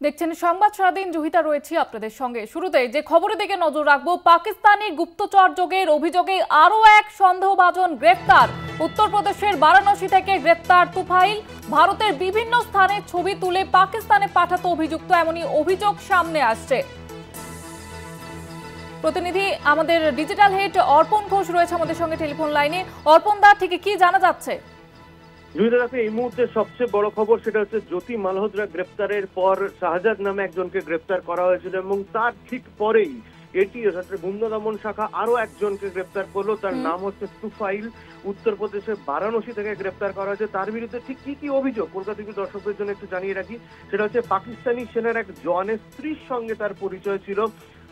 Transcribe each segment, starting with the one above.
দেখছেন সংবাদ সারাদিন। জহিতা রয়েছে আপনাদের সঙ্গে। শুরুতে যে খবরের দিকে নজর রাখবো, পাকিস্তানি গুপ্তচর যোগের অভিযোগে আরও এক সন্দেহভাজন গ্রেফতার। উত্তরপ্রদেশের বারাণসী থেকে গ্রেফতার তুফাইল। ভারতের বিভিন্ন স্থানে ছবি তুলে পাকিস্তানে পাঠাতো অভিযুক্ত, এমনই অভিযোগ সামনে আসছে। প্রতিনিধি আমাদের ডিজিটাল হেড অর্পণ ঘোষ রয়েছে আমাদের সঙ্গে টেলিফোন লাইনে। অর্পণ দা, ঠিক কি জানা যাচ্ছে? এই মুহূর্তে সবচেয়ে বড় খবর সেটা হচ্ছে জ্যোতি মালহোত্রা গ্রেপ্তারের পর শাহজাদ নামে একজনকে গ্রেপ্তার করা হয়েছিল এবং তার ঠিক পরেই এটিএস অর্থাৎ গুন্ডা দমন শাখা আরো একজনকে গ্রেপ্তার করলো। তার নাম হচ্ছে তুফাইল। উত্তরপ্রদেশের বারাণসী থেকে গ্রেপ্তার করা হয়েছে। তার বিরুদ্ধে ঠিক কি কি অভিযোগ কলকাতা থেকে দর্শকদের জন্য একটু জানিয়ে রাখি। সেটা হচ্ছে পাকিস্তানি সেনার এক জওয়ানের স্ত্রীর সঙ্গে তার পরিচয় ছিল।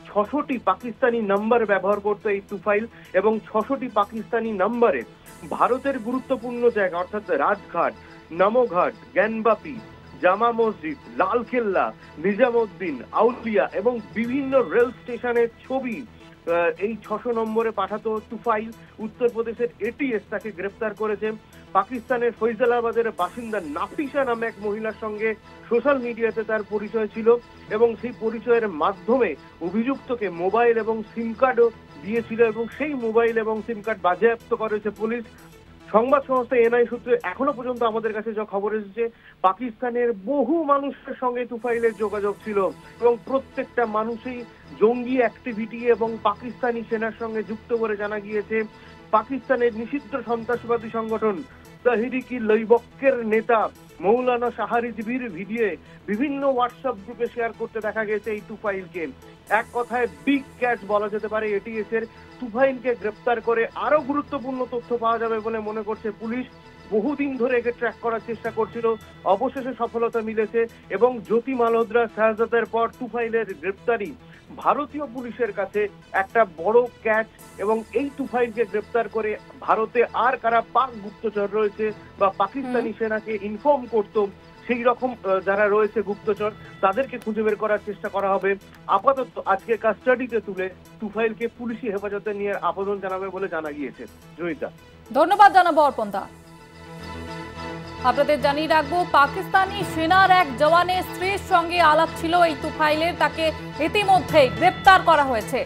৬০০টি পাকিস্তানি নাম্বার ব্যবহার করতো এই তুফাইল এবং ৬০০টি পাকিস্তানি নাম্বারে ভারতের গুরুত্বপূর্ণ জায়গা অর্থাৎ রাজঘাট, নমঘাট, জ্ঞানবাপি, জামা মসজিদ, লালকেল্লা, নিজামুদ্দিন, আউলিয়া এবং বিভিন্ন রেল স্টেশনের ছবি এই ৬০০ নম্বরে পাঠাতো তুফাইল। উত্তরপ্রদেশের এটিএস তাকে গ্রেপ্তার করেছে। পাকিস্তানের ফৈজালাবাদের বাসিন্দা নাফিসা নামে এক মহিলার সঙ্গে সোশ্যাল মিডিয়াতে তার পরিচয় ছিল এবং সেই পরিচয়ের মাধ্যমে অভিযুক্তকে মোবাইল এবং সিম কার্ডও দিয়েছিল এবং সেই মোবাইল এবং সিম কার্ড বাজেয়াপ্ত করেছে পুলিশ। সংবাদ সংস্থা এনআই সূত্রে এখনো পর্যন্ত আমাদের কাছে যা খবর এসেছে, পাকিস্তানের বহু মানুষের সঙ্গে তুফাইলের যোগাযোগ ছিল এবং প্রত্যেকটা মানুষই জঙ্গি অ্যাক্টিভিটি এবং পাকিস্তানি সেনার সঙ্গে যুক্ত বলে জানা গিয়েছে। পাকিস্তানের নিষিদ্ধ সন্ত্রাসবাদী সংগঠন তাহরিক-ই-লাইবকের নেতা মৌলানা শাহ রিজভীর ভিডিও বিভিন্ন হোয়াটসঅ্যাপ গ্রুপে শেয়ার করতে দেখা গেছে এই তুফাইলকে। এক কথায় বিগ ক্যাচ বলা যেতে পারে এটিএস এর। তুফাইলকে গ্রেপ্তার করে আরো গুরুত্বপূর্ণ তথ্য পাওয়া যাবে বলে মনে করছে পুলিশ। বহুদিন ধরে একে ট্র্যাক করার চেষ্টা করছিল, অবশেষে সফলতা মিলেছে এবং জ্যোতি মালহোত্রা শাহজাদের পর তুফাইলের গ্রেপ্তারি ভারতীয় পুলিশের কাছে একটা বড় ক্যাচ। এবং এই তুফাইলকে গ্রেপ্তার করে ভারতে আর কারা পাক গুপ্তচর রয়েছে বা পাকিস্তানি সেনাকে ইনফর্ম করতো সেই রকম যারা রয়েছে গুপ্তচর, তাদেরকে খুঁজে বের করার চেষ্টা করা হবে। আপাতত আজকে কাস্টাডিতে তুলে তুফাইলকে পুলিশি হেফাজতে নিয়ে আবেদন জানাবে বলে জানা গিয়েছে। জয়িতা, ধন্যবাদ জানাবো অর্পণ দা। আপনাদের জানিয়ে রাখবো, পাকিস্তানি সেনার এক জওয়ানের স্ত্রীর সঙ্গে আলাপ ছিল এই তুফাইলের। তাকে ইতিমধ্যেই গ্রেপ্তার করা হয়েছে।